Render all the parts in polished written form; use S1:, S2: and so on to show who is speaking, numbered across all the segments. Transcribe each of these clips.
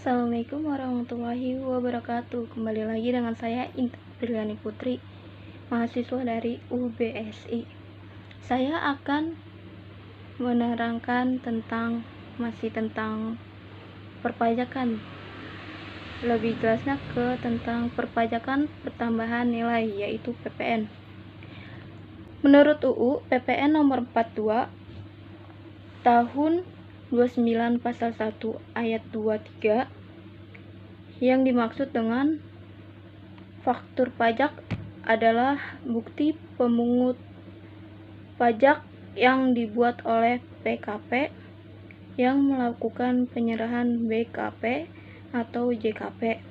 S1: Assalamualaikum warahmatullahi wabarakatuh. Kembali lagi dengan saya Intan Briliani Putri, mahasiswa dari UBSI. Saya akan menerangkan masih tentang perpajakan. Lebih jelasnya tentang perpajakan pertambahan nilai, yaitu PPN. Menurut UU PPN nomor 42 tahun 29 pasal 1 ayat 23, yang dimaksud dengan faktur pajak adalah bukti pemungut pajak yang dibuat oleh PKP yang melakukan penyerahan BKP atau JKP.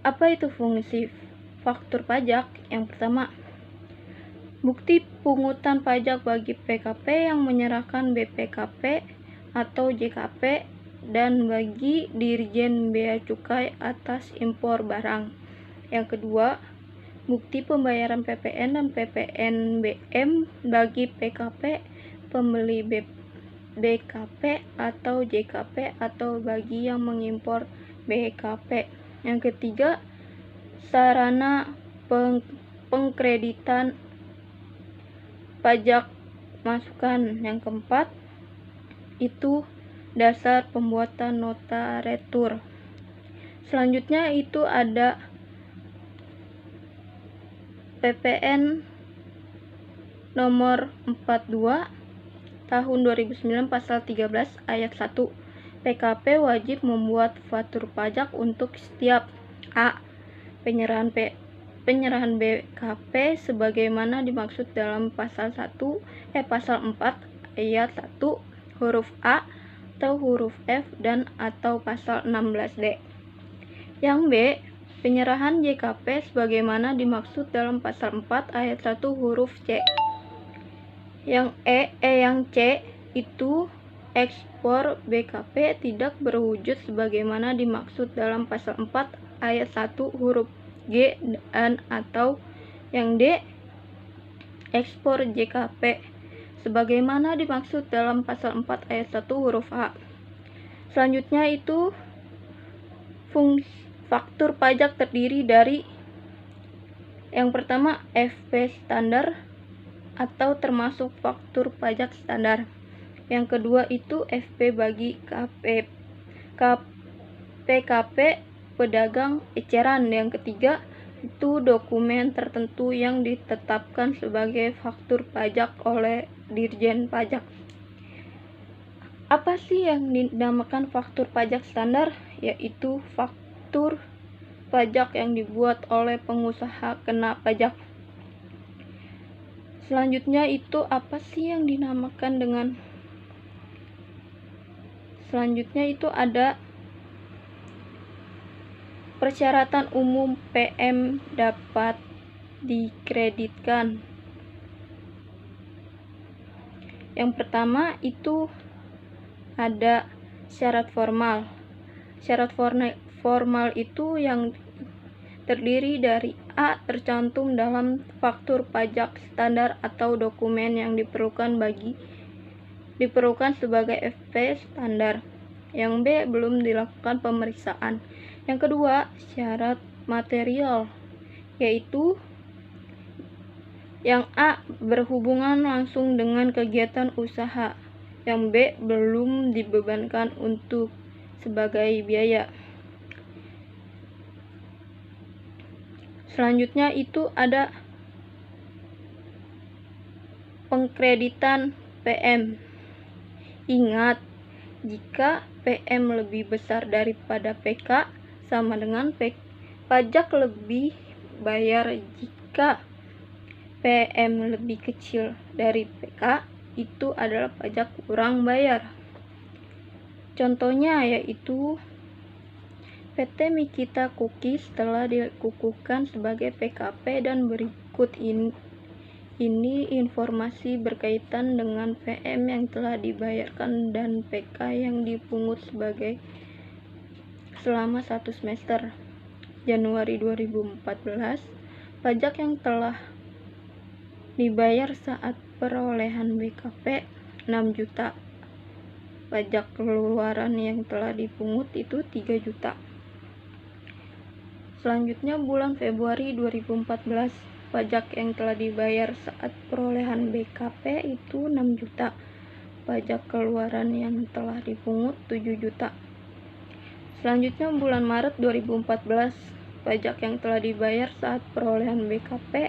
S1: Apa itu fungsi faktur pajak? Yang pertama, bukti pungutan pajak bagi PKP yang menyerahkan BPKP atau JKP dan bagi Dirjen Bea Cukai atas impor barang. Yang kedua, bukti pembayaran PPN dan PPNBM bagi PKP pembeli BKP atau JKP atau bagi yang mengimpor BKP. Yang ketiga, sarana pengkreditan pajak masukan. Yang keempat, itu dasar pembuatan nota retur. Selanjutnya itu ada PPN nomor 42 tahun 2009 pasal 13 ayat 1. PKP wajib membuat faktur pajak untuk setiap A. Penyerahan BKP sebagaimana dimaksud dalam pasal 4 ayat 1 huruf A atau huruf F dan atau pasal 16D. Yang B, penyerahan JKP sebagaimana dimaksud dalam pasal 4 ayat 1 huruf C. Yang yang C itu ekspor BKP tidak berwujud sebagaimana dimaksud dalam pasal 4 ayat 1 huruf G dan atau. Yang D, ekspor JKP sebagaimana dimaksud dalam pasal 4 ayat 1 huruf A. Selanjutnya itu faktur pajak terdiri dari yang pertama FP standar atau termasuk faktur pajak standar. Yang kedua itu FP bagi PKP pedagang eceran. Yang ketiga itu dokumen tertentu yang ditetapkan sebagai faktur pajak oleh Dirjen Pajak. Apa sih yang dinamakan faktur pajak standar? Yaitu faktur pajak yang dibuat oleh pengusaha kena pajak. Selanjutnya itu apa sih yang dinamakan dengan selanjutnya itu ada persyaratan umum PM dapat dikreditkan. Yang pertama itu ada syarat formal. Syarat formal itu yang terdiri dari A. Tercantum dalam faktur pajak standar atau dokumen yang diperlukan sebagai FP standar. Yang B. Belum dilakukan pemeriksaan. Yang kedua, syarat material, yaitu yang A. Berhubungan langsung dengan kegiatan usaha. Yang B. Belum dibebankan untuk sebagai biaya. Selanjutnya itu ada pengkreditan PM. Ingat, jika PM lebih besar daripada PK sama dengan pajak lebih bayar. Jika PM lebih kecil dari PK, itu adalah pajak kurang bayar. Contohnya yaitu PT Mikita Cookies telah dikukuhkan sebagai PKP dan berikut ini informasi berkaitan dengan PM yang telah dibayarkan dan PK yang dipungut selama 1 semester. Januari 2014, pajak yang telah dibayar saat perolehan BKP 6 juta. pajak keluaran yang telah dipungut itu 3 juta. Selanjutnya bulan Februari 2014, pajak yang telah dibayar saat perolehan BKP itu 6 juta. Pajak keluaran yang telah dipungut 7 juta. Selanjutnya bulan Maret 2014, pajak yang telah dibayar saat perolehan BKP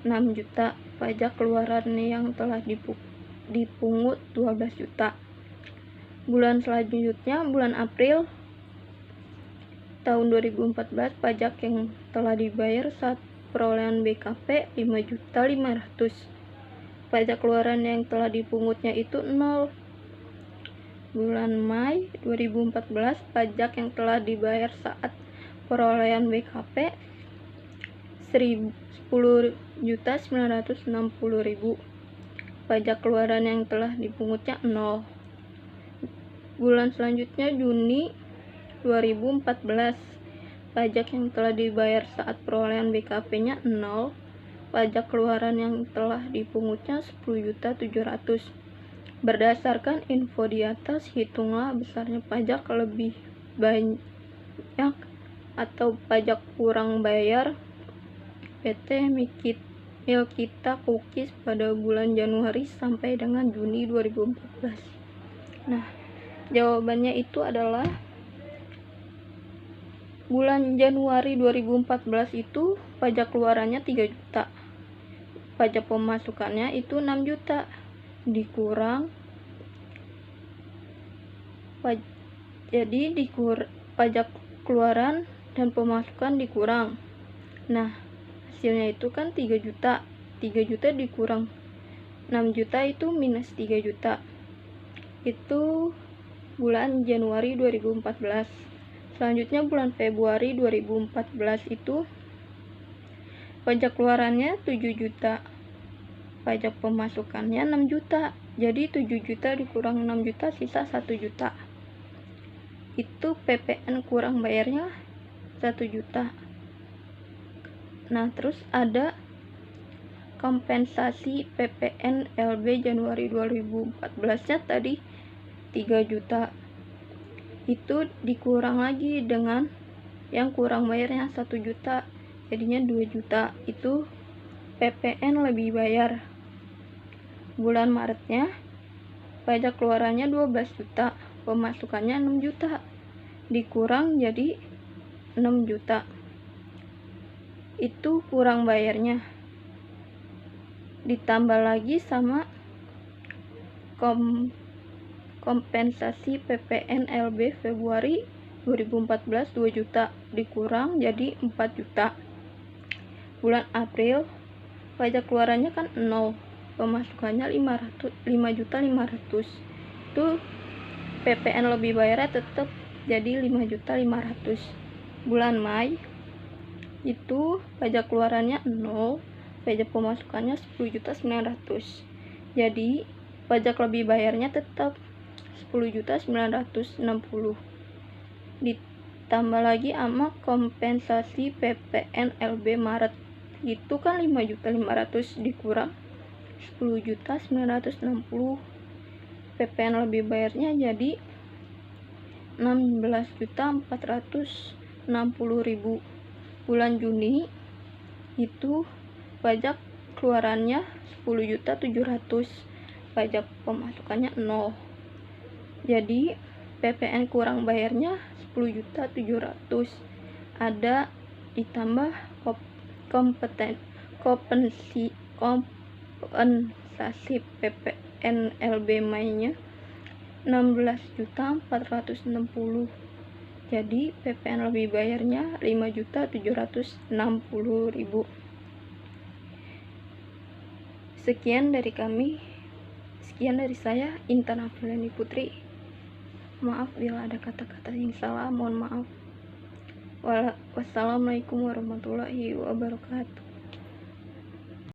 S1: 6 juta. Pajak keluaran yang telah dipungut 12 juta. Bulan selanjutnya bulan April tahun 2014, pajak yang telah dibayar saat perolehan BKP 5.500.000. Pajak keluaran yang telah dipungutnya itu 0. Bulan Mei 2014, pajak yang telah dibayar saat perolehan BKP 10.960.000. Pajak keluaran yang telah dipungutnya 0. Bulan selanjutnya Juni 2014, pajak yang telah dibayar saat perolehan BKP-nya 0. Pajak keluaran yang telah dipungutnya 10.700.000. Berdasarkan info di atas, hitunglah besarnya pajak lebih banyak atau pajak kurang bayar PT Milkita Cookies pada bulan Januari sampai dengan Juni 2014. Nah, jawabannya itu adalah bulan Januari 2014 itu pajak keluarannya 3 juta. Pajak pemasukannya itu 6 juta. Dikurang pajak keluaran dan pemasukan dikurang. Nah, hasilnya itu kan 3 juta. 3 juta dikurang 6 juta itu minus 3 juta. Itu bulan Januari 2014. Selanjutnya bulan Februari 2014 itu pajak keluarannya 7 juta. Pajak pemasukannya 6 juta. Jadi 7 juta dikurang 6 juta sisa 1 juta. Itu PPN kurang bayarnya 1 juta. Nah, terus ada kompensasi PPN LB Januari 2014-nya tadi 3 juta. Itu dikurang lagi dengan yang kurang bayarnya 1 juta, jadinya 2 juta. Itu PPN lebih bayar. Bulan Maretnya pajak keluarannya 12 juta, pemasukannya 6 juta, dikurang jadi 6 juta. Itu kurang bayarnya, ditambah lagi sama kompensasi PPN LB Februari 2014 2 juta, dikurang jadi 4 juta. Bulan April pajak keluarannya kan 0, pemasukannya 5.500.000. Itu PPN lebih bayarnya tetap jadi 5.500.000. Bulan Mei itu pajak keluarannya 0, pajak pemasukannya 10.900.000. Jadi pajak lebih bayarnya tetap 10.960.000. Ditambah lagi sama kompensasi PPN LB Maret itu kan 5.500.000 dikurang 10.960.000. PPN lebih bayarnya jadi 16.460.000. Bulan Juni itu pajak keluarannya 10.700.000, pajak pemasukannya 0. Jadi PPN kurang bayarnya 10.700.000. Ada ditambah kompensasi PPN LB Mei-nya 16.460.000. Jadi PPN lebih bayarnya 5.760.000. Sekian dari saya, Intan Afriani Putri. Maaf bila ada kata-kata yang salah, mohon maaf. Wassalamualaikum warahmatullahi wabarakatuh.